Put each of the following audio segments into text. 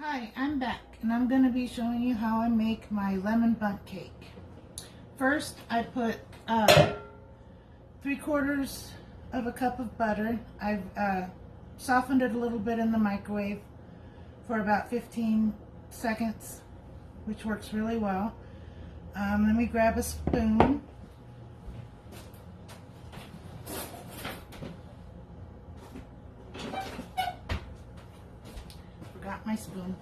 Hi, I'm back and I'm going to be showing you how I make my lemon bundt cake. First, I put 3/4 of a cup of butter. I've softened it a little bit in the microwave for about 15 seconds, which works really well. Let me grab a spoon. Forgot my spoon.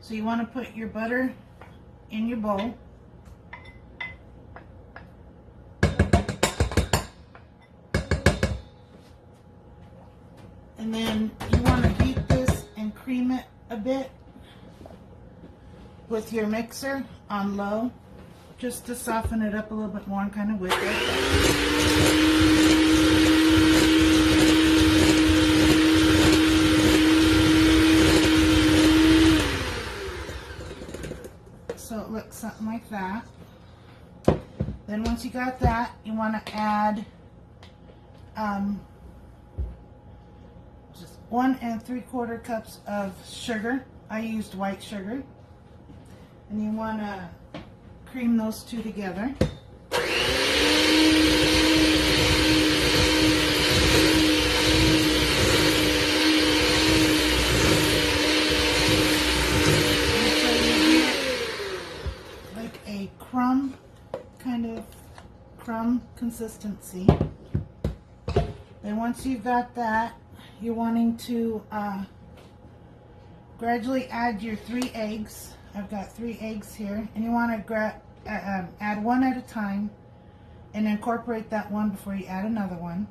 So you want to put your butter in your bowl. And then you want to beat this and cream it a bit with your mixer on low, just to soften it up a little bit more and kind of whip it. So it looks something like that. Then once you got that, you want to add just 1 3/4 cups of sugar. I used white sugar. And you want to cream those two together. Crumb consistency. Then once you've got that, you're wanting to gradually add your 3 eggs. I've got 3 eggs here, and you want to add one at a time and incorporate that one before you add another one.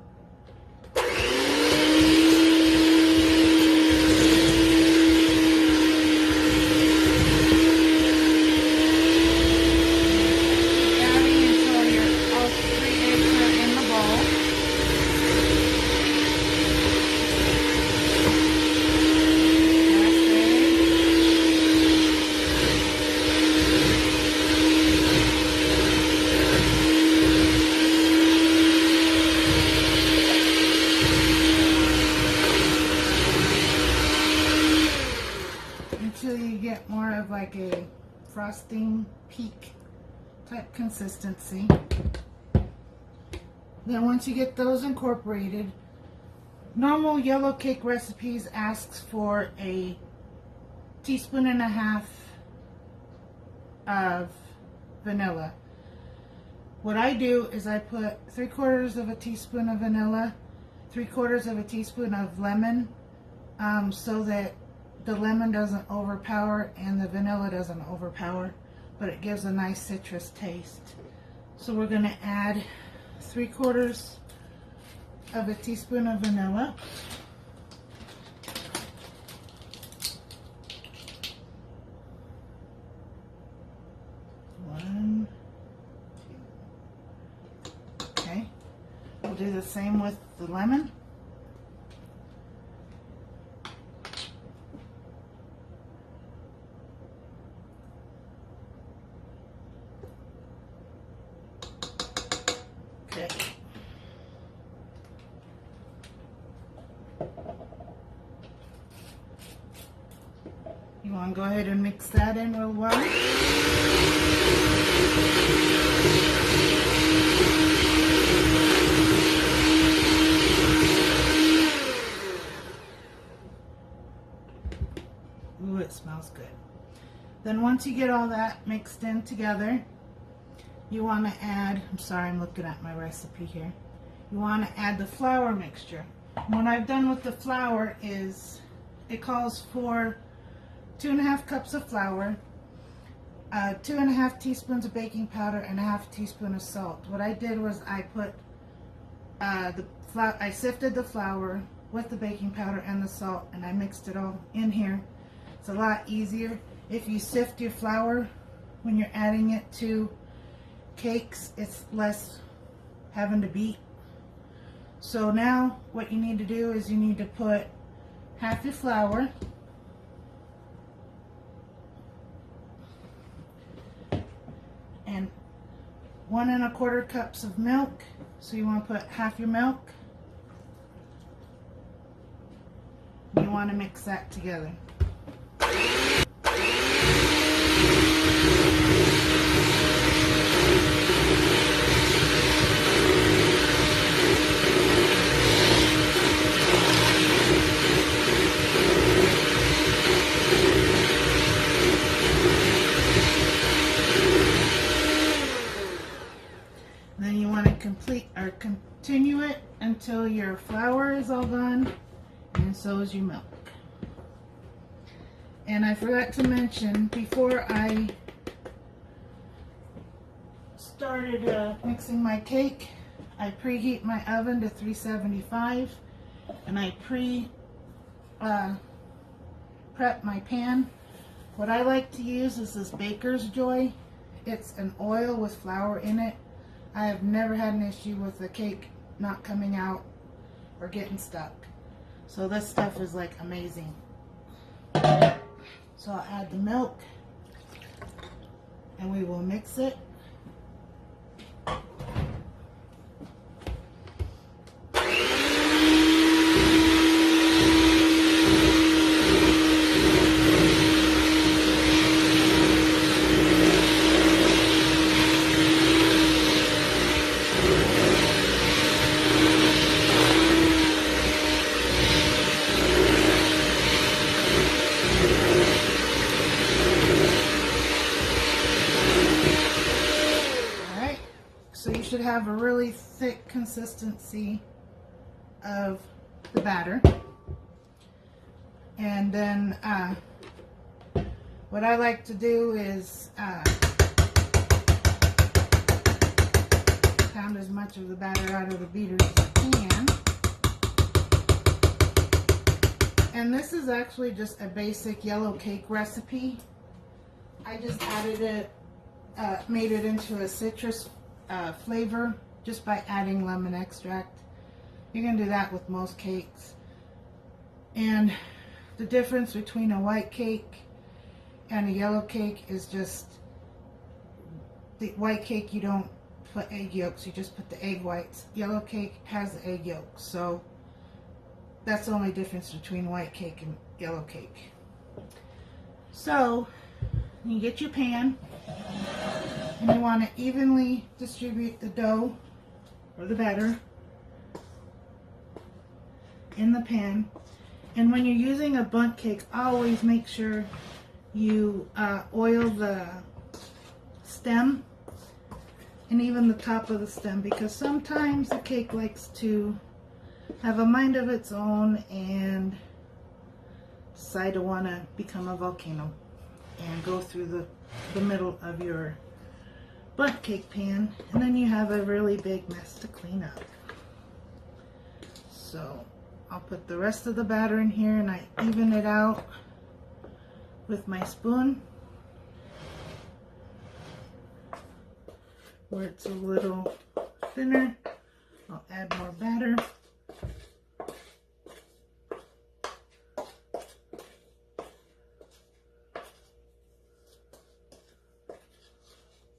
Until you get more of like a frosting peak type consistency. Then once you get those incorporated, normal yellow cake recipes asks for a 1.5 teaspoons of vanilla. What I do is I put 3/4 of a teaspoon of vanilla, 3/4 of a teaspoon of lemon, so that the lemon doesn't overpower and the vanilla doesn't overpower, but it gives a nice citrus taste. So we're going to add 3/4 of a teaspoon of vanilla. One, two. Okay. We'll do the same with the lemon. Okay. You want to go ahead and mix that in real well. Ooh, it smells good. Then once you get all that mixed in together, you want to add, I'm sorry, I'm looking at my recipe here. You want to add the flour mixture. What I've done with the flour is, it calls for 2.5 cups of flour, 2.5 teaspoons of baking powder, and 1/2 teaspoon of salt. What I did was I put I sifted the flour with the baking powder and the salt, and I mixed it all in here. It's a lot easier if you sift your flour when you're adding it to cakes. It's less having to beat. So now what you need to do is you need to put half your flour and 1 1/4 cups of milk. So you want to put half your milk. You want to mix that together. Then you want to continue it until your flour is all gone, and so is your milk. And I forgot to mention, before I started mixing my cake, I preheat my oven to 375, and I prep my pan. What I like to use is this Baker's Joy. It's an oil with flour in it. I have never had an issue with the cake not coming out or getting stuck. So this stuff is like amazing. So I'll add the milk and we will mix it. So you should have a really thick consistency of the batter. And then what I like to do is pound as much of the batter out of the beater as I can. And this is actually just a basic yellow cake recipe. I just added it, made it into a citrus flavor just by adding lemon extract. You can do that with most cakes. And the difference between a white cake and a yellow cake is just the white cake, you don't put egg yolks, you just put the egg whites. Yellow cake has the egg yolks, so that's the only difference between white cake and yellow cake. So you get your pan, and you want to evenly distribute the dough or the batter in the pan. And when you're using a bundt cake, always make sure you oil the stem and even the top of the stem, because sometimes the cake likes to have a mind of its own and decide to want to become a volcano and go through the middle of your bundt cake pan, and then you have a really big mess to clean up. So I'll put the rest of the batter in here and I even it out with my spoon where it's a little thinner. I'll add more batter.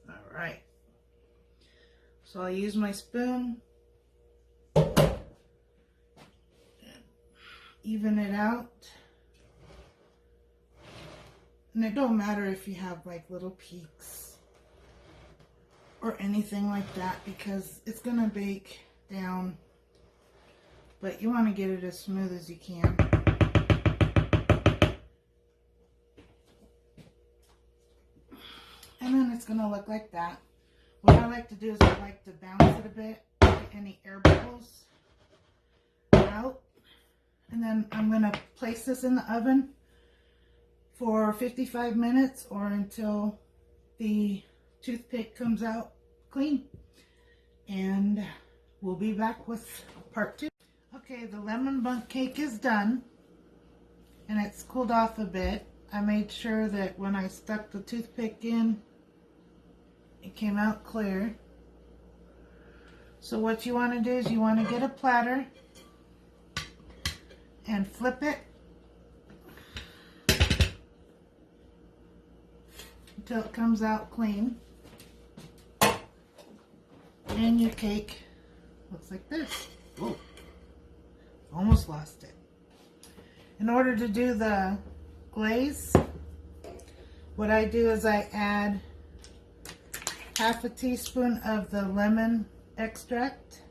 Alright, so I'll use my spoon and even it out. And it don't matter if you have like little peaks or anything like that, because it's gonna bake down, but you want to get it as smooth as you can. And then it's gonna look like that. What I like to do is I like to bounce it a bit, get any air bubbles out. And then I'm gonna place this in the oven for 55 minutes or until the toothpick comes out clean. And we'll be back with part 2. Okay, the lemon bundt cake is done and it's cooled off a bit. I made sure that when I stuck the toothpick in, it came out clear. So what you want to do is you want to get a platter and flip it until it comes out clean. And your cake looks like this. Whoa, almost lost it. In order to do the glaze, What I do is I add half a teaspoon of the lemon extract,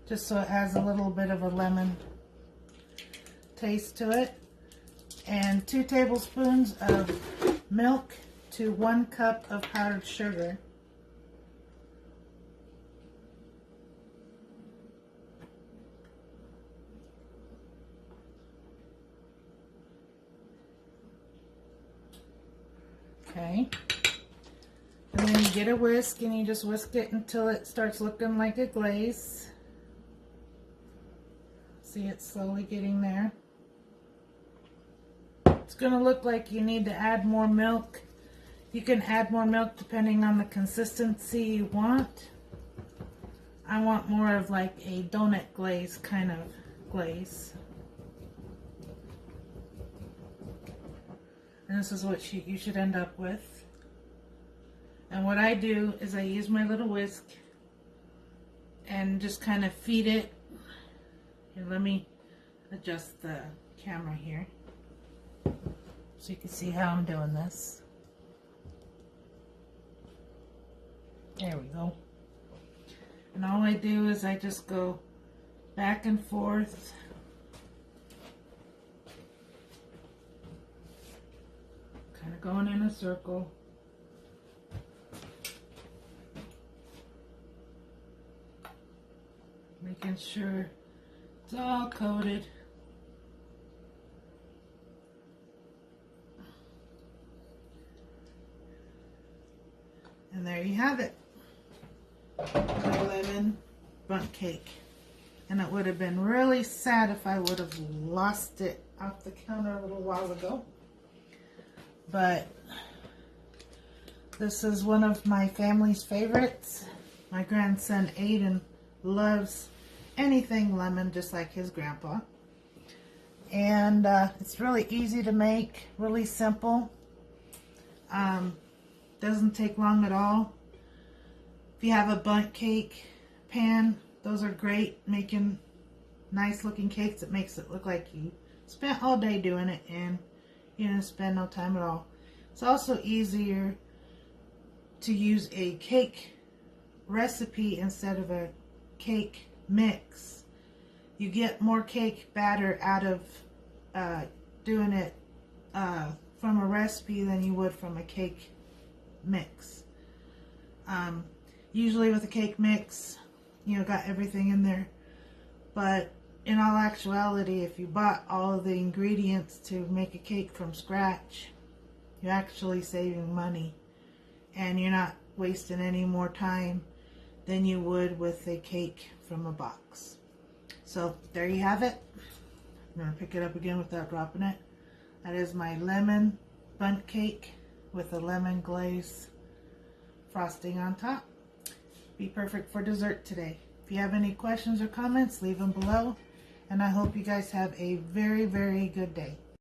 just so it has a little bit of a lemon taste to it, and 2 tablespoons of milk to 1 cup of powdered sugar. Okay, and then you get a whisk and you just whisk it until it starts looking like a glaze. See, it's slowly getting there. It's going to look like you need to add more milk. You can add more milk depending on the consistency you want. I want more of like a donut glaze kind of glaze. And this is what you should end up with. And what I do is I use my little whisk and just kind of feed it. Here, let me adjust the camera here so you can see how I'm doing this. There we go. And all I do is I just go back and forth. Kind of going in a circle. Making sure it's all coated. And there you have it. The lemon bundt cake. And it would have been really sad if I would have lost it off the counter a little while ago. But this is one of my family's favorites. My grandson Aiden loves anything lemon, just like his grandpa. And it's really easy to make, really simple. Doesn't take long at all. If you have a bundt cake pan, those are great, making nice looking cakes. It makes it look like you spent all day doing it and you didn't spend no time at all. It's also easier to use a cake recipe instead of a cake mix. You get more cake batter out of doing it from a recipe than you would from a cake mix. Usually with a cake mix, you know, got everything in there, but in all actuality, if you bought all of the ingredients to make a cake from scratch, you're actually saving money and you're not wasting any more time than you would with a cake from a box. So there you have it. I'm going to pick it up again without dropping it. That is my lemon bundt cake with a lemon glaze frosting on top. Be perfect for dessert today. If you have any questions or comments, leave them below. And I hope you guys have a very, very good day.